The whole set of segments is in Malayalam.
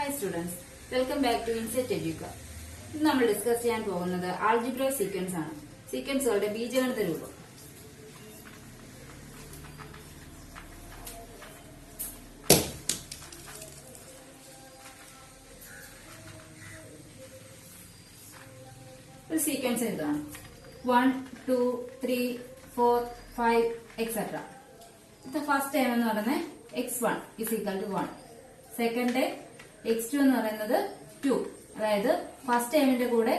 Hi students, welcome back to Insight Educa. ഇന്ന് നമ്മൾ ഡിസ്കസ് ചെയ്യാൻ പോകുന്നത് ആൾജിബ്രൈക് സീക്വൻസ് ആണ്. സീക്വൻസുകളുടെ ബീജഗണിത രൂപം. ഒരു സീക്വൻസ് എഴുതാണ് 1, 2, 3, 4, 5 എക്സെട്ര. ഇത് ഫസ്റ്റ് ടൈം എന്ന് പറയുന്നത് x1 is equal to 1. Second time x2 എന്ന് പറയുന്നത് 2. അതായത് ഫസ്റ്റ് ടൈമിന്റെ കൂടെ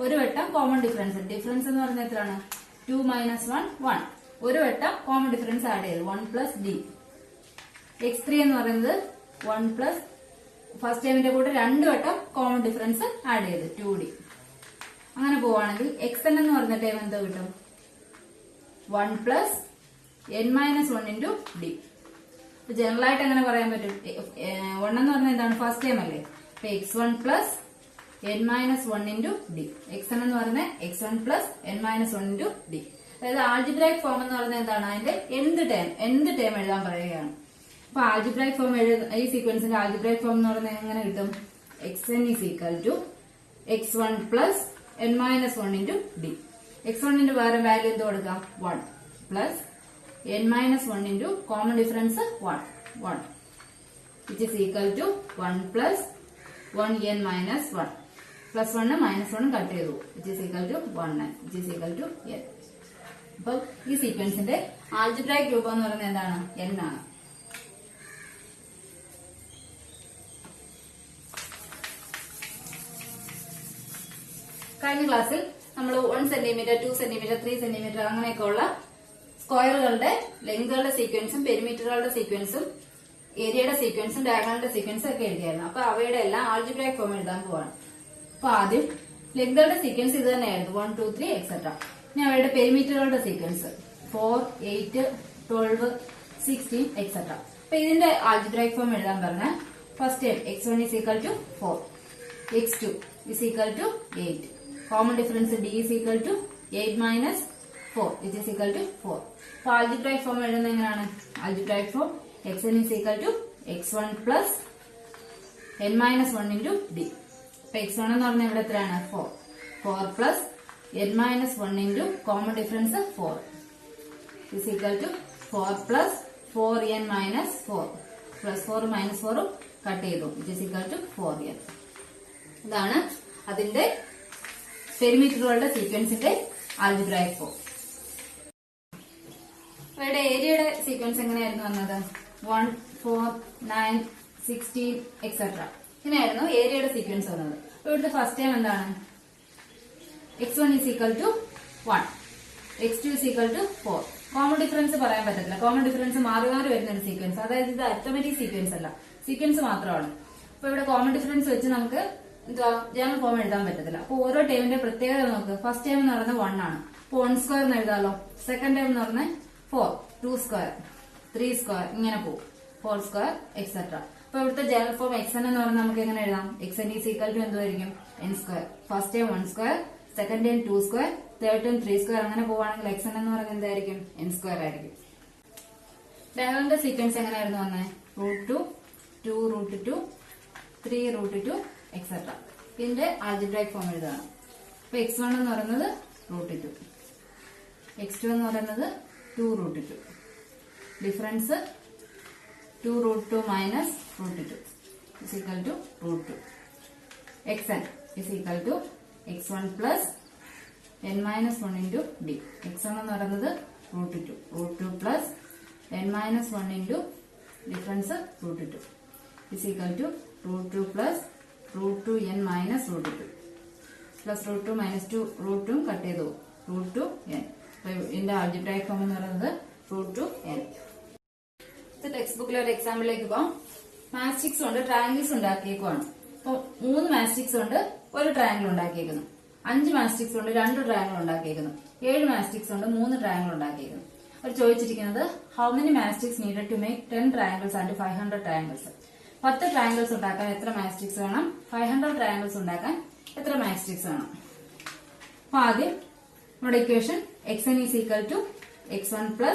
ഒരു വട്ടം കോമൺ ഡിഫറൻസ് എന്ന് പറയുന്നത് എത്രയാണ് 2 - 1 1. ഒരു വട്ടം കോമൺ ഡിഫറൻസ് ആഡ് ചെയ്ത് 1 + d. x3 എന്ന് പറയുന്നത് 1 പ്ലസ് ഫസ്റ്റ് ടൈമിന്റെ കൂടെ രണ്ട് വട്ടം കോമൺ ഡിഫറൻസ് ആഡ് ചെയ്ത് 2d. അങ്ങനെ പോവാണെങ്കിൽ xn എന്ന് പറഞ്ഞ ടൈം എന്തോ കിട്ടും 1 + n - 1 × d. ജനറൽ ആയിട്ട് എങ്ങനെ പറയാൻ പറ്റും 1 എന്ന് പറഞ്ഞാൽ എന്താണ് ഫസ്റ്റ് ടൈം അല്ലേ. അപ്പൊ x1 + n - 1 × d. xn എന്ന് പറഞ്ഞാൽ x1 + n - 1 × d. അതായത് ആൾജിബ്രൈക് ഫോം എന്ന് പറഞ്ഞാൽ എന്താണ് അതിന്റെ എന്ത് ടൈം എഴുതാൻ പറയുകയാണ്. അപ്പൊ ആൾജിബ്രൈക് ഫോം ഈ സീക്വൻസിന്റെ ആൾജിബ്രൈക് ഫോം എന്ന് പറഞ്ഞാൽ എങ്ങനെ കിട്ടും xn = x1 + n - 1 × d. x1 ന്റെ വേറെ വാല്യൂ എന്ത് കൊടുക്കാം 1 + n - 1 × common difference 1 which is equal to 1 + 1n - 1 plus 1 -1 cut ചെയ്തു which is equal to 1n which is equal to n. അപ്പൊ ഈ സീക്വൻസിന്റെ ആൾജിബ്രൈക് രൂപം എന്ന് പറയുന്നത് എന്താണ് n ആണ്. കഴിഞ്ഞ ക്ലാസ്സിൽ നമ്മൾ 1 സെന്റിമീറ്റർ 2 സെന്റിമീറ്റർ 3 സെന്റിമീറ്റർ അങ്ങനെയൊക്കെ ഉള്ള സ്ക്വയറുകളുടെ ലെങ്തുകളുടെ സീക്വൻസും പെരിമീറ്ററുകളുടെ സീക്വൻസും ഏരിയയുടെ സീക്വൻസും ഡയഗണലിന്റെ സീക്വൻസും ഒക്കെ എഴുതിയായിരുന്നു. അപ്പൊ അവയുടെ എല്ലാം ആൾജിബ്രൈക് ഫോം എഴുതാൻ പോവാണ്. അപ്പൊ ആദ്യം ലെങ്തുകളുടെ സീക്വൻസ് ഇത് തന്നെയായിരുന്നു 1, 2, 3 എക്സെട്ര. ഇനി അവയുടെ പെരിമീറ്ററുകളുടെ സീക്വൻസ് 4, 8, 12, 16 എക്സെട്ര. അപ്പൊ ഇതിന്റെ ആൾജിബ്രൈക് ഫോം എഴുതാൻ പറഞ്ഞാൽ first time x1 = 4, x2 = 8, common difference d = 8 - 4 which is equal to 4. അപ്പൊ ആൾജിബ്രൈക് ഫോം എഴുതുന്നത് എങ്ങനെയാണ് algebraic form xn = x1 + n - 1 × d. അപ്പൊ x1 എന്ന് പറഞ്ഞാൽ ഇവിടെ എത്രയാണ് 4 + n - 1 × common difference 4 is equal to 4 + 4n - 4 plus 4 -4 cut ചെയ്തു which is equal to 4n. ഇതാണ് അതിന്റെ പെരിമീറ്ററുകളുടെ സീക്വൻസിന്റെ ആൾജിബ്രൈക് ഫോം. അവയുടെ ഏരിയയുടെ സീക്വൻസ് എങ്ങനെയായിരുന്നു വന്നത് 1, 4, 9, 16 എക്സെട്ര. ഇങ്ങനെയായിരുന്നു ഏരിയയുടെ സീക്വൻസ് വന്നത്. ഇവിടുത്തെ ഫസ്റ്റ് ടൈം എന്താണ് x1 = 1, x2 = 4. കോമൺ ഡിഫറൻസ് പറയാൻ പറ്റത്തില്ല. കോമൺ ഡിഫറൻസ് മാറി മാറി വരുന്ന ഒരു സീക്വൻസ്. അതായത് ഇത് അരിത്തമെറ്റിക് സീക്വൻസ് അല്ല, സീക്വൻസ് മാത്രമാണ്. അപ്പൊ ഇവിടെ കോമൺ ഡിഫറൻസ് വെച്ച് നമുക്ക് എന്താ ജനറൽ ഫോം എഴുതാൻ പറ്റത്തില്ല. അപ്പൊ ഓരോ ടൈമിന്റെ പ്രത്യേകത നോക്ക്. ഫസ്റ്റ് ടൈം എന്ന് പറയുന്നത് 1 ആണ്. അപ്പൊ 1² എന്ന് എഴുതാലോ. സെക്കൻഡ് ടൈം എന്ന് പറഞ്ഞാൽ 4, 2², 3² ഇങ്ങനെ പോകും 4² എക്സെട്ര. അപ്പൊ ഇവിടുത്തെ ജനറൽ ഫോം xn എന്ന് പറഞ്ഞാൽ നമുക്ക് എങ്ങനെ എഴുതാം xn = എന്തായിരിക്കും n². First time 1², second time 2², third time 3² അങ്ങനെ പോവാണെങ്കിൽ xn എന്ന് പറയുന്നത് എന്തായിരിക്കും n² ആയിരിക്കും. ഡയഗണലിന്റെ സീക്വൻസ് എങ്ങനെയായിരുന്നു വന്നത് √2, 2√2, 3√2 എക്സെട്ര. ഇതിന്റെ ആൾജിബ്രൈക് ഫോം എഴുതാണ്. അപ്പൊ x1 എന്ന് പറയുന്നത് √2, x2 എന്ന് പറയുന്നത് 2√2. Difference 2√2 - √2 is equal to √2. xn is equal to x1 + n - 1 × d. x1 എന്ന് പറയുന്നത് √2, √2 + n - 1 × difference √2 is equal to √2 + √2n - √2 plus √2 - 2 √2 cut ചെയ്തു √2n. ഇതിന്റെ ആൾജിബ്രൈക് ഫോം എന്ന് പറയുന്നത് √2n. ടെക്സ്റ്റ് ബുക്കിലെ ഒരു എക്സാമ്പിളിലേക്ക് പോകാം. മാസ്റ്റിക്സ് കൊണ്ട് ട്രയാങ്കിൾസ് ഉണ്ടാക്കിയേക്കുവാണ്. അപ്പൊ 3 മാസ്റ്റിക്സ് കൊണ്ട് ഒരു ട്രയാങ്കിൾ ഉണ്ടാക്കിയേക്കുന്നു. 5 മാസ്റ്റിക്സ് കൊണ്ട് 2 ട്രയാങ്കിൾ ഉണ്ടാക്കിയേക്കുന്നു. 7 മാസ്റ്റിക്സ് കൊണ്ട് 3 ട്രയാങ്കിൾ ഉണ്ടാക്കിയേക്കുന്നു. അവർ ചോദിച്ചിരിക്കുന്നത് how many matchsticks needed to make 10 triangles and 500 triangles. 10 triangles ഉണ്ടാക്കാൻ എത്ര മാസ്റ്റിക്സ് വേണം, 500 ട്രയാങ്കിൾസ് ഉണ്ടാക്കാൻ എത്ര മാസ്റ്റിക്സ് വേണം. അപ്പൊ ആദ്യം നമ്മുടെ equation xn = x1 +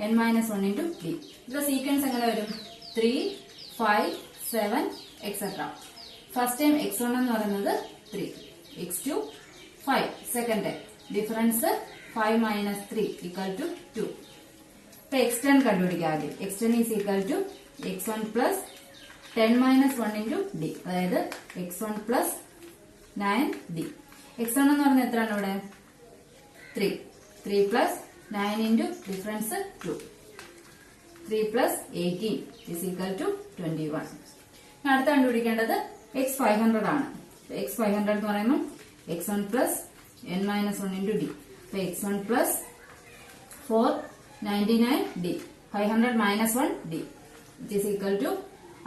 n - 1 × d. ഇതിന്റെ സീക്വൻസ് എങ്ങനെ വരും 3, 5, 7 എക്സെട്ര. ഫസ്റ്റ് ടൈം x1 എന്ന് പറയുന്നത് 3, x2 5, second time difference 5 minus 3 equal to 2. ഇപ്പൊ x10 കണ്ടുപിടിക്കാം ആദ്യം. x10 is equal to x1 plus 10 minus 1 into d, അതായത് x1 പ്ലസ് 9d. x1 എന്ന് പറഞ്ഞാൽ എത്രയാണ് ഇവിടെ? 3. 3 plus 9 into difference 2. 3 plus 18 is equal to 21. അടുത്ത് കണ്ടുപിടിക്കേണ്ടത് x500 ആണ്. x500 എന്ന് പറയുമ്പോൾ x1 plus n minus 1 into d. അപ്പൊ x1 plus 499d 500 minus 1d it is equal to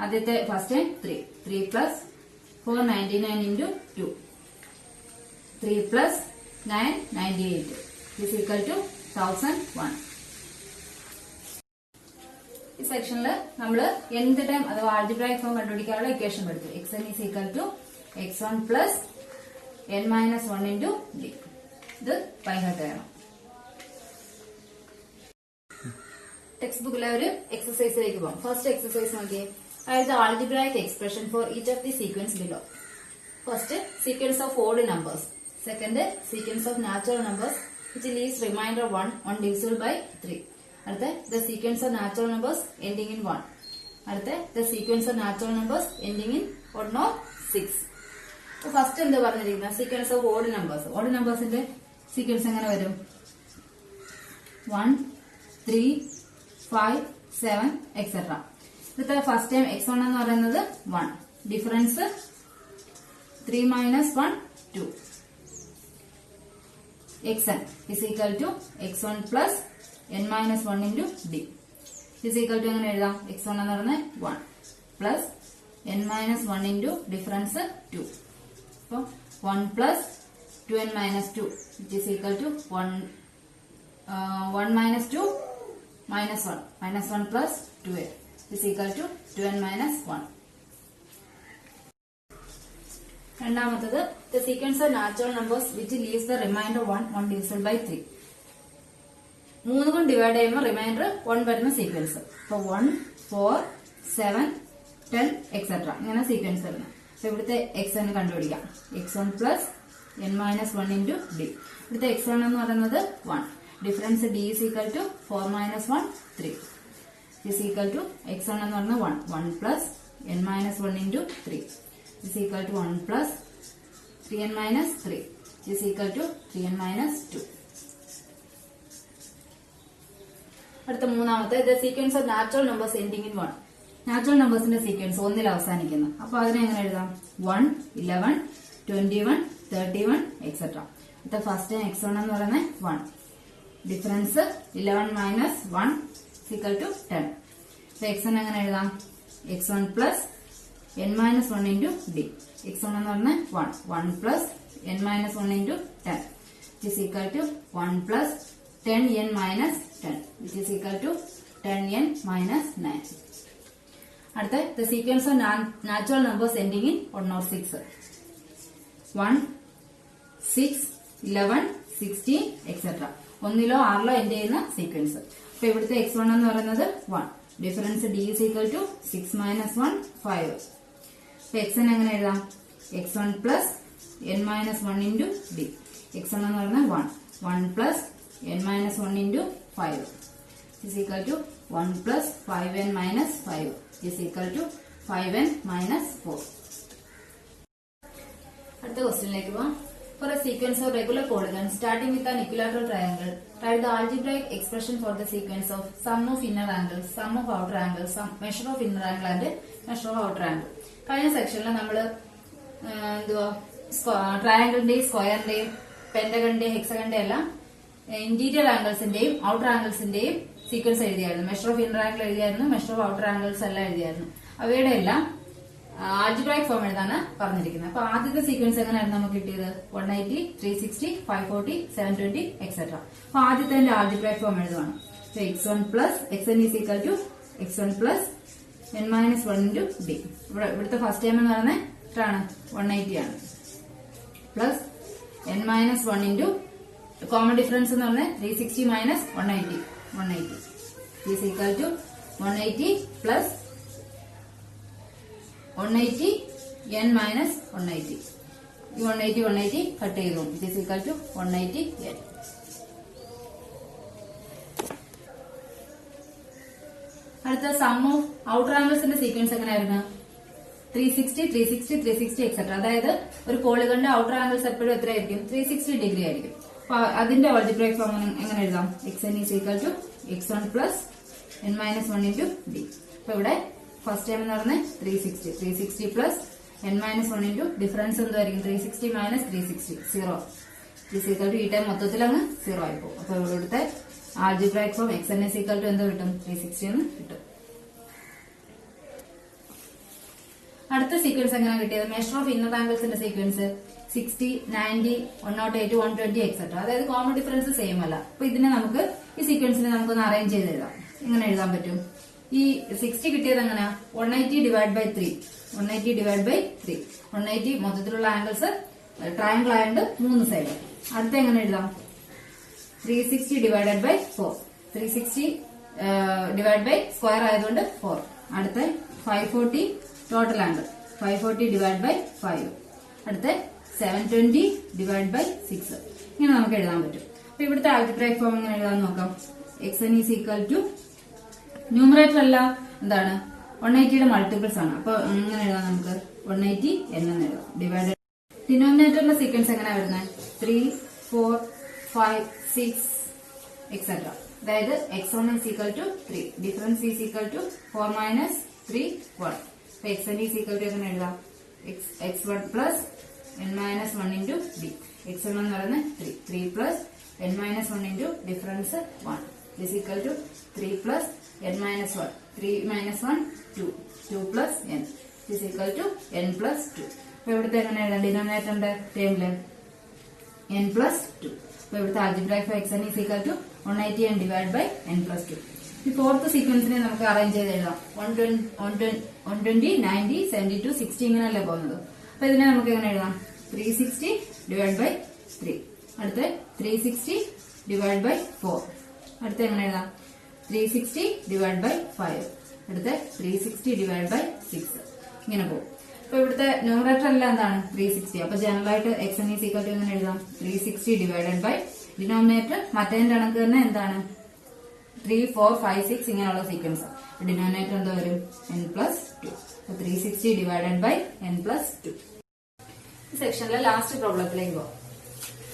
ആദ്യത്തെ first time 3 plus 499 into 2 3 plus 998 is equal to 1001. ഈ സെക്ഷനിൽ നമ്മൾ nth ടൈം അഥവാ ആൾജിബ്രായിക് ഫോം കണ്ടുപിടിക്കാനുള്ള ഇക്വേഷൻ പഠിച്ചു. xn is equal to x1 plus n minus 1 into d. ഇത് ബൈഹാർട്ട് ചെയ്യണം. ടെക്സ്റ്റ് ബുക്കിലെ ഒരു എക്സസൈസിലേക്ക് പോകാം. ഫസ്റ്റ് എക്സസൈസ് നോക്കിയേ. അതായത് algebraic expression for each of the sequence below. First sequence of odd numbers. Second sequence of natural numbers which leaves remainder 1 on divisible by 3. അടുത്ത the sequence of natural numbers ending in 1. അടുത്ത the sequence of natural numbers ending in 1 or 6. First എന്താ പറഞ്ഞിരിക്കുന്നത്? Sequence of odd numbers. Odd നമ്പേഴ്സിന്റെ സീക്വൻസ് എങ്ങനെ വരും? 1, 3, 5, 7 എക്സെട്ര. ഇവിടുത്തെ ഫസ്റ്റ് ടൈം x1 എന്ന് പറയുന്നത് 1, difference 3 minus 1 2. xn is equal to x1 plus n minus 1 into d is equal to എങ്ങനെ എഴുതാം? x1 എന്ന് പറയുന്നത് 1 plus n minus 1 into difference 2. അപ്പോൾ 1 plus 2n minus 2 which is equal to 1 minus 2 minus 1 minus 1 plus 2n is equal to 2n minus 1. രണ്ടാമത്തത് the sequence of natural numbers which leaves the remainder 1 on divisible by 3. 3 കൊണ്ട് ഡിവൈഡ് ചെയ്യുമ്പോൾ റിമൈൻഡർ 1 വരുന്ന സീക്വൻസ്. അപ്പൊ 1, 4, 7, 10 എക്സെട്ര ഇങ്ങനെ സീക്വൻസ് വരുന്നത്. അപ്പൊ ഇവിടുത്തെ xn കണ്ടുപിടിക്കാം. x1 plus n minus 1 into d. ഇവിടുത്തെ x1 എന്ന് പറയുന്നത് 1, difference d is equal to 4 minus 1 3 is equal to x1 എന്ന് പറയുന്നത് 1 plus n minus 1 into 3 is equal to 1 plus 3n minus 3 is equal to 3n minus 2. അടുത്ത മൂന്നാമത്തെ the sequence of natural numbers ending in 1. Natural നമ്പേഴ്സിന്റെ സീക്വൻസ് 1 അവസാനിക്കുന്നു. അപ്പൊ അതിനെ എങ്ങനെ എഴുതാം? 1, 11, 21, 31 എക്സെട്ര. അടുത്ത ഫസ്റ്റ് ടൈം x1 എന്ന് പറയുന്നത് 1, difference 11 minus 1 is equal to 10. അപ്പൊ x1 എങ്ങനെ എഴുതാം? x1 plus n minus 1 into d. x1 എന്ന് പറഞ്ഞാൽ 1 plus n minus 1 into 10 which is equal to 1 plus 10n minus 10 which is equal to 10n minus 9. അടുത്ത the sequence of natural numbers ending in 1 or 6. 1, 6, 11, 16 etcetera. 1ലോ 6ലോ end ചെയ്യുന്ന സീക്വൻസ്. അപ്പൊ ഇവിടുത്തെ x1 എന്ന് പറയുന്നത് 1, difference d is equal to 6 minus 1 5. xn എങ്ങനെ എഴുതാം? x1 plus n minus 1 into D. x1 എന്ന് പറയുന്നത് 1 plus n minus 1 into 5 is equal to 1 plus 5n minus 5 is equal to 5n minus 4. അടുത്ത ക്വസ്റ്റ്യനിലേക്ക് പോവാം. For a sequence of regular polygons starting with an equilateral triangle, write the algebraic expression for the sequence of sum of inner angles, sum of outer angles, measure of inner angle and measure of outer angle. കഴിഞ്ഞ സെക്ഷനിൽ നമ്മള് ട്രയാങ്കിളിന്റെയും സ്ക്വയറിന്റെയും പെന്റഗണിന്റെയും ഹെക്സഗണിന്റെയും എല്ലാം ഇന്റീരിയർ ആംഗിൾസിന്റെയും ഔട്ടർ ആംഗിൾസിന്റെയും സീക്വൻസ് എഴുതിയായിരുന്നു. മെഷർ ഓഫ് ഇന്നർ ആംഗിൾ എഴുതിയായിരുന്നു, മെഷർ ഓഫ് ഔട്ടർ ആംഗിൾസ് എല്ലാം എഴുതിയായിരുന്നു. അവയുടെ എല്ലാം ആൾജിബ്രായിക് ഫോം എഴുതാനാണ് പറഞ്ഞിരിക്കുന്നത്. അപ്പൊ ആദ്യത്തെ സീക്വൻസ് എങ്ങനെയായിരുന്നു നമുക്ക് കിട്ടിയത്? 180, 360, 540, 720 എക്സെട്ര. അപ്പൊ ആദ്യത്തെ ആൾജിബ്രായിക് ഫോം എഴുതുവാണ്. x1 plus xn is equal to x1 plus n minus 1 into d. ഇവിടുത്തെ ഫസ്റ്റ് ടൈം എന്ന് പറയുന്നത് എത്രയാണ്? 180 ആണ്. Plus n minus 1 into common difference എന്ന് പറഞ്ഞാൽ 360 minus 180 is equal to 180 plus 180 n minus 180. ഈ 180 കട്ട് ചെയ്തു. It is equal to 180 n. അടുത്ത സം ഓഫ് ഔട്ടർ ആംഗിൾസിന്റെ സീക്വൻസ് എങ്ങനെയായിരുന്നു? 360, 360, 360 എക്സെട്ര. അതായത് ഒരു പോളിഗണിന്റെ ഔട്ടർ ആംഗിൾസ് എപ്പോഴും എത്രയായിരിക്കും? 360 ഡിഗ്രി ആയിരിക്കും. അപ്പൊ അതിന്റെ ആൾജിബ്രൈക് ഫോം എങ്ങനെ എഴുതാം? xn is equal to x1 plus n minus 1 into d. അപ്പൊ ഇവിടെ ഫസ്റ്റ് ടൈം എന്ന് പറഞ്ഞാൽ 360, 360 plus n minus 1 into difference എന്തായിരിക്കും? 360 മൈനസ് 360 0 ഈസ് ഈക്വൽ ടു ഈ ടൈം മൊത്തത്തിൽ അങ്ങ് 0 ആയി പോകും. അപ്പൊ ഇവിടുത്തെ algebraic form xn is equal to എന്ത് കിട്ടും? 360 എന്ന് കിട്ടും. അടുത്ത സീക്വൻസ് എങ്ങനെ കിട്ടിയത്? മെഷർ ഓഫ് ഇന്നർ ആംഗിൾസിന്റെ സീക്വൻസ് 60, 90, 108, 120 എക്സെട്ര. അതായത് കോമൺ ഡിഫറൻസ് സെയിം അല്ല. അപ്പൊ ഇതിനെ നമുക്ക് ഈ സീക്വൻസിനെ നമുക്കൊന്ന് അറേഞ്ച് ചെയ്ത് എഴുതാം. എങ്ങനെ എഴുതാൻ പറ്റും? ഈ 60 കിട്ടിയത് എങ്ങനെയാ? 180 ഡിവൈഡ് ബൈ 3. 180 divide by 3. 180 മൊത്തത്തിലുള്ള ആംഗിൾസ് ട്രയാങ്കിൾ ആയതുകൊണ്ട് 3 സൈഡ്. അടുത്ത എങ്ങനെ എഴുതാം? 360 divided by 4. 360 divide by square ആയതുകൊണ്ട് 4. അടുത്ത 540 ടോട്ടൽ ആംഗിൾ. 540 divide by 5. അടുത്ത 720 ഡിവൈഡ് ബൈ 6. ഇങ്ങനെ നമുക്ക് എഴുതാൻ പറ്റും. അപ്പൊ ഇവിടുത്തെ ആൾജിബ്രൈക് ഫോം എങ്ങനെ എഴുതാൻ നോക്കാം. xn is equal to numerator അല്ല എന്താണ്? 180യുടെ മൾട്ടിപ്പിൾസ് ആണ്. അപ്പൊ എങ്ങനെ എഴുതാം നമുക്ക്? 180 n എന്ന് എഴുതാം. ഡിവൈഡ് ഡിനോമിനേറ്ററിന്റെ സീക്വൻസ് എങ്ങനെയാ വരുന്നത്? 3, 4, 5, 6 എക്സെട്ര. അതായത് x1 is equal to 3. Difference is equal to 4 minus 3, 1. അപ്പൊ xn ഈസ് ഈക്വൽ ടു എങ്ങനെ എഴുതാം? x1 plus n minus 1 into d. x1 എന്ന് പറയുന്നത് 3. 3 plus n minus 1 into difference 1 is equal to 3 plus n minus 1. 3 minus 1 2. 2 plus n is equal to n plus 2. അപ്പൊ ഇവിടുത്തെ എങ്ങനെ എഴുതാം? ഡിനോമിനേറ്ററിന്റെ ടേമില് n പ്ലസ് 2. അപ്പൊ ഇവിടുത്തെ algebraic form xn is equal to 180 n divide by n plus 2. ഈ ഫോർത്ത് സീക്വൻസിനെ നമുക്ക് അറേഞ്ച് ചെയ്ത് എഴുതാം. 120, 90, 72, 60 ഇങ്ങനെയല്ലേ പോകുന്നത്. അപ്പൊ ഇതിനെ നമുക്ക് എങ്ങനെ എഴുതാം? 360 ഡിവൈഡ് ബൈ 3. അടുത്ത 360 ഡിവൈഡ് ബൈ 4. അടുത്ത എങ്ങനെ എഴുതാം? 360 ഡിവൈഡ് ബൈ 5. അടുത്ത 360 ഡിവൈഡ് ബൈ 6. ഇങ്ങനെ പോകും. അപ്പൊ ഇവിടുത്തെ ന്യൂമറേറ്റർ എല്ലാം എന്താണ്? 360. അപ്പൊ ജനറൽ ആയിട്ട് xn ഈസ് ഈക്വൽ ടു എങ്ങനെ എഴുതാം? 360 ഡിവൈഡഡ് ബൈ ഡിനോമിനേറ്റർ മറ്റേ കണക്ക് തന്നെ എന്താണ്? 3, 4, 5, 6 ഇങ്ങനെയുള്ള സീക്വൻസ്. ഡിനോമിനേറ്റർ എന്താ വരും? n plus 2. 360 divided by n plus 2. ഈ സെക്ഷനിലെ ലാസ്റ്റ് പ്രോബ്ലത്തിലേക്ക് പോകാം.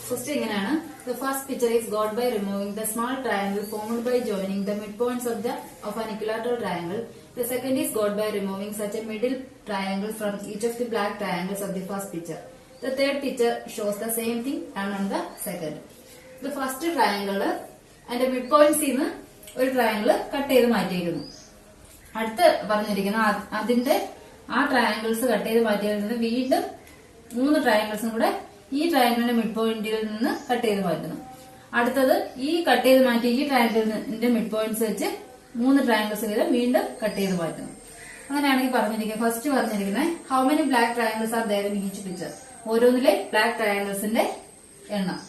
ഫസ്റ്റ് ഇങ്ങനെയാണ്. The first picture is got by removing the small triangle formed by joining the midpoints of an equilateral triangle. The second is got by removing such a middle triangle from each of the black triangles of the first picture. The third picture shows the same thing done on the second. The first triangle and the midpoints in ഒരു ട്രയാങ്കിൾ കട്ട് ചെയ്ത് മാറ്റിയിരിക്കുന്നു. അടുത്ത് പറഞ്ഞിരിക്കുന്ന അതിന്റെ ആ ട്രയാങ്കിൾസ് കട്ട് ചെയ്ത് മാറ്റിയിരുന്നത് വീണ്ടും 3 ട്രയാങ്കിൾസും കൂടെ ഈ ട്രയാങ്കിളിന്റെ മിഡ് പോയിന്റിൽ നിന്ന് കട്ട് ചെയ്ത് മാറ്റുന്നു. അടുത്തത് ഈ കട്ട് ചെയ്ത് മാറ്റി ഈ ട്രയാങ്കിളിന്റെ മിഡ് പോയിന്റ്സ് വെച്ച് 3 ട്രയാങ്കിൾസ് വീതം വീണ്ടും കട്ട് ചെയ്ത് മാറ്റുന്നു. അങ്ങനെയാണെങ്കിൽ പറഞ്ഞിരിക്കുന്നത് ഫസ്റ്റ് പറഞ്ഞിരിക്കുന്നത് how many black triangles are there in each picture. ഓരോന്നിലെ ബ്ലാക്ക് ട്രയാങ്കിൾസിന്റെ എണ്ണം.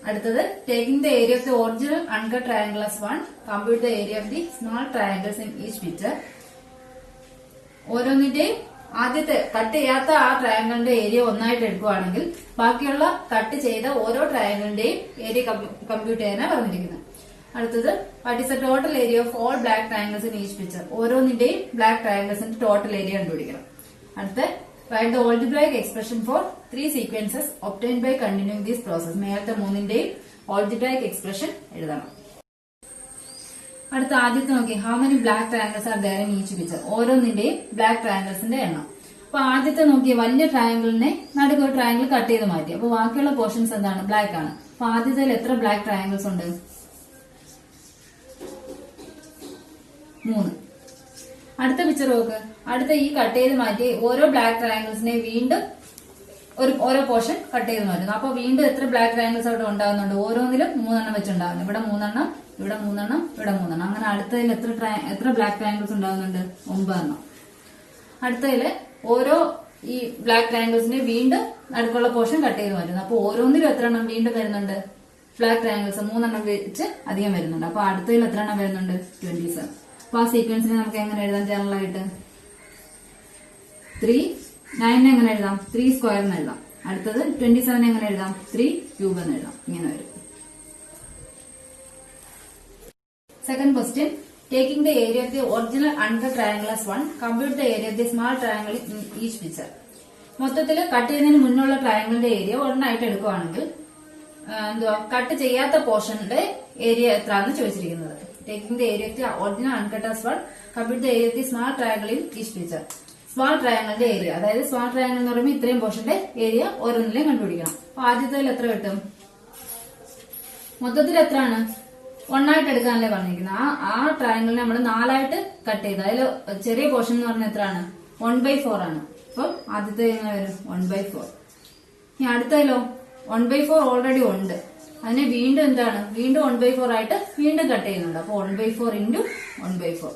അടുത്തത് taking the area of the original uncut triangle as 1, compute the area of the small triangles in each picture. ഓരോന്നിന്റെയും ആദ്യത്തെ കട്ട് ചെയ്യാത്ത ആ ട്രയാങ്കിളിന്റെ ഏരിയ ഒന്നായിട്ട് എടുക്കുകയാണെങ്കിൽ ബാക്കിയുള്ള കട്ട് ചെയ്ത ഓരോ ട്രയാങ്കിളിന്റെയും ഏരിയ കമ്പ്യൂട്ട് ചെയ്യാനാണ് പറഞ്ഞിരിക്കുന്നത്. അടുത്തത് what is the total area of all black triangles in each picture. ഓരോന്നിന്റെയും ബ്ലാക്ക് ട്രയാങ്കിൾസിന്റെ ടോട്ടൽ ഏരിയ കണ്ടുപിടിക്കണം. അടുത്ത write the algebraic expression for 3 sequences obtained by continuing this process. മേലത്തെ 3ന്റെയും algebraic expression എഴുതണം. അടുത്ത ആദ്യത്തെ നോക്കി how many black triangles are there in each picture. ഓരോന്നിന്റെയും ബ്ലാക്ക് ട്രയാങ്കിൾസിന്റെ എണ്ണം. അപ്പൊ ആദ്യത്തെ നോക്കിയ വലിയ ട്രയാങ്കിളിനെ നടുക്ക് ഒരു ട്രയാങ്കിൾ കട്ട് ചെയ്ത് മാറ്റി. അപ്പൊ ബാക്കിയുള്ള പോർഷൻസ് എന്താണ്? ബ്ലാക്ക് ആണ്. അപ്പൊ ആദ്യത്തിൽ എത്ര ബ്ലാക്ക് ട്രയാങ്കിൾസ് ഉണ്ട്? 3. അടുത്ത പിക്ചർ നോക്ക്. അടുത്ത ഈ കട്ട് ചെയ്ത് മാറ്റി ഓരോ ബ്ലാക്ക് ട്രയാങ്കിൾസിനെ വീണ്ടും ഓരോ പോർഷൻ കട്ട് ചെയ്ത് മാറ്റുന്നു. അപ്പൊ വീണ്ടും എത്ര ബ്ലാക്ക് ട്രയാങ്കിൾസ് അവിടെ ഉണ്ടാകുന്നുണ്ട്? ഓരോന്നിലും 3 എണ്ണം വെച്ചുണ്ടാകുന്നു. ഇവിടെ 3 എണ്ണം, ഇവിടെ 3 എണ്ണം, ഇവിടെ 3 എണ്ണം. അങ്ങനെ അടുത്തതിൽ എത്ര ബ്ലാക്ക് ട്രയാങ്കിൾസ് ഉണ്ടാകുന്നുണ്ട്? 9 എണ്ണം. അടുത്തതില് ഓരോ ഈ ബ്ലാക്ക് ട്രയാങ്കിൾസിനെ വീണ്ടും നടുക്കുള്ള പോർഷൻ കട്ട് ചെയ്ത് മാറ്റുന്നു. അപ്പൊ ഓരോന്നിലും എത്ര എണ്ണം വീണ്ടും വരുന്നുണ്ട്? ബ്ലാക്ക് ട്രയാങ്കിൾസ് 3 എണ്ണം വെച്ച് അധികം വരുന്നുണ്ട്. അപ്പൊ അടുത്തതിൽ എത്ര എണ്ണം വരുന്നുണ്ട്? 27. അപ്പൊ ആ സീക്വൻസിനെ നമുക്ക് എങ്ങനെ എഴുതാൻ ജനറൽ ആയിട്ട്? 3 9 എങ്ങനെ എഴുതാം 3 സ്ക്വയർ എന്ന് എഴുതാം. അടുത്തത് 27 എങ്ങനെ എഴുതാം 3 ക്യൂബ് എന്ന് എഴുതാം. ഇങ്ങനെ വരും. Second question, taking the area of the original uncut triangle as 1, compute the area of the small triangle in each picture. മൊത്തത്തിൽ കട്ട് ചെയ്യുന്നതിന് മുന്നുള്ള ട്രയാങ്കിളിന്റെ ഏരിയ ഒരെണ്ണമായിട്ട് എടുക്കുകയാണെങ്കിൽ എന്തുവാ കട്ട് ചെയ്യാത്ത പോർഷന്റെ ഏരിയ എത്രയാണെന്ന് ചോദിച്ചിരിക്കുന്നത്. Taking the area of the original uncut as 1, compute the area of the small triangle in each picture. Small ട്രയാങ്കിളിന്റെ ഏരിയ, അതായത് സ്മാൾ ട്രയാങ്കിൾ എന്ന് പറയുമ്പോൾ ഇത്രയും പോർഷന്റെ ഏരിയ ഓരോന്നിലും കണ്ടുപിടിക്കണം. അപ്പൊ ആദ്യത്തിൽ എത്ര കിട്ടും? മൊത്തത്തിൽ എത്രയാണ്? 1 ആയിട്ട് എടുക്കാനല്ലേ പറഞ്ഞിരിക്കുന്നത്. ആ ട്രയാങ്കിളിനെ നമ്മൾ 4 ആയിട്ട് കട്ട് ചെയ്ത് അതിൽ ചെറിയ പോർഷൻ എന്ന് പറഞ്ഞാൽ എത്രയാണ്? 1/4 ആണ്. അപ്പം ആദ്യത്തെ എങ്ങനെ വരും? 1/4. ഇനി അടുത്തതിലോ 1/4 ഓൾറെഡി ഉണ്ട്. അതിനെ വീണ്ടും എന്താണ്? വീണ്ടും 1/4 ആയിട്ട് വീണ്ടും കട്ട് ചെയ്യുന്നുണ്ട്. അപ്പൊ 1/4 ഇൻറ്റു 1/4,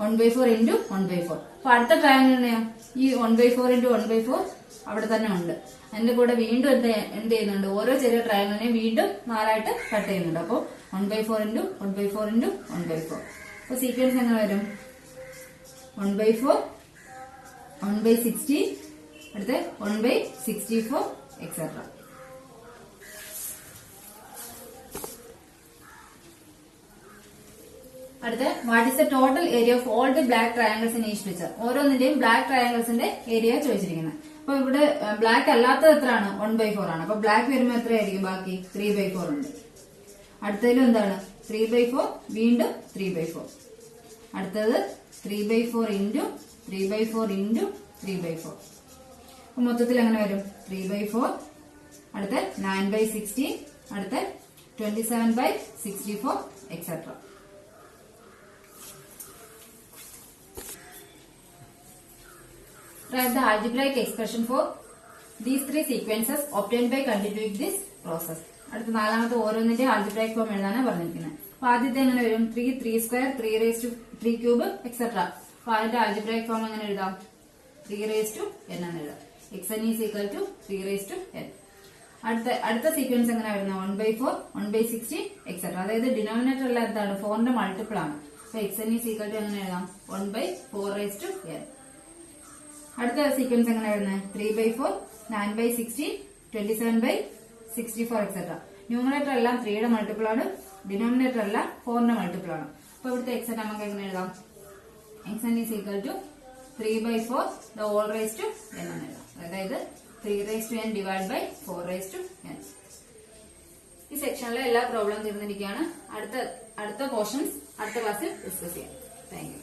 1/4 ഇൻറ്റു 1/4. അപ്പൊ അടുത്ത ട്രയാങ്കിളിനെയോ ഈ 1/4 ഇൻറ്റു 1/4 അവിടെ തന്നെ ഉണ്ട്. അതിന്റെ കൂടെ വീണ്ടും എന്ത് ചെയ്യുന്നുണ്ട്? ഓരോ ചെറിയ ട്രയാങ്കിളിനെ വീണ്ടും 4 ആയിട്ട് കട്ട് ചെയ്യുന്നുണ്ട്. അപ്പോൾ 1/4 ഇൻറ്റു 1/4 ഇൻറ്റു 1/4. അപ്പൊ സീക്വൻസ് എങ്ങനെ വരും? 1/4, 1/60, അടുത്ത 1/64 എക്സെട്ര. അടുത്ത what is the total area of all the black triangles in each picture. ഓരോന്നിന്റെയും ബ്ലാക്ക് ട്രയാങ്കിൾസിന്റെ ഏരിയ ചോദിച്ചിരിക്കുന്നത്. അപ്പൊ ഇവിടെ ബ്ലാക്ക് അല്ലാത്തത് എത്രയാണ്? 1/4 ആണ്. അപ്പൊ ബ്ലാക്ക് വരുമ്പോൾ എത്രയായിരിക്കും ബാക്കി? 3/4 ഉണ്ട്. അടുത്തതിലും എന്താണ്? 3/4 വീണ്ടും 3/4. അടുത്തത് 3/4 ഇൻറ്റു 3/4 ഇൻറ്റു 3/4. അപ്പൊ മൊത്തത്തിൽ എങ്ങനെ വരും? 3/4, അടുത്ത 9/60, അടുത്ത 27/64 etcetera. Write the algebraic expression for these 3 sequences obtained by continuing this process. അടുത്ത നാലാമത്തെ ഓരോന്നിന്റെ ആൽജിബ്രൈക് ഫോം എഴുതാനാണ് പറഞ്ഞിരിക്കുന്നത്. അപ്പൊ ആദ്യത്തെ എങ്ങനെ വരും? 3, 3 square, 3 raise to 3 cube etcetera. അപ്പൊ അതിന്റെ ആൽജിബ്രൈക് ഫോം എങ്ങനെ എഴുതാം? 3 റേസ് ടു n എന്ന് എഴുതാം. xn is equal to 3 raise to n. അടുത്ത സീക്വൻസ് എങ്ങനെ വരുന്നത്? 1/4, 1/60 എക്സെട്ര. അതായത് ഡിനോമിനേറ്റർ എല്ലാം എന്താണ്? 4ന്റെ മൾട്ടിപ്പിൾ ആണ്. അപ്പൊ xn ഈസ് ഈക്വൽ ടു എങ്ങനെ എഴുതാം? 1/4 റേസ് ടു n. അടുത്ത സീക്വൻസ് എങ്ങനെ വരുന്നത്? 3/4, 9/60, 27/64 എക്സെട്ര. ന്യൂമറേറ്റർ എല്ലാം 3യുടെ മൾട്ടിപ്പിൾ ആണ്, ഡിനോമിനേറ്റർ എല്ലാം 4ന്റെ മൾട്ടിപ്പിൾ ആണ്. അപ്പൊ ഇവിടുത്തെ എക്സൻ നമുക്ക് എങ്ങനെ എഴുതാം? xn is equal to 3/4 the whole raised to n എന്ന് എഴുതാം. അതായത് 3 raised to n divided by 4 raised to n. ഈ സെക്ഷനിലെ എല്ലാ പ്രോബ്ലം തീർന്നിരിക്കുകയാണ്. അടുത്ത പോർഷൻസ് അടുത്ത ക്ലാസ്സിൽ ഡിസ്കസ് ചെയ്യാം. Thank you.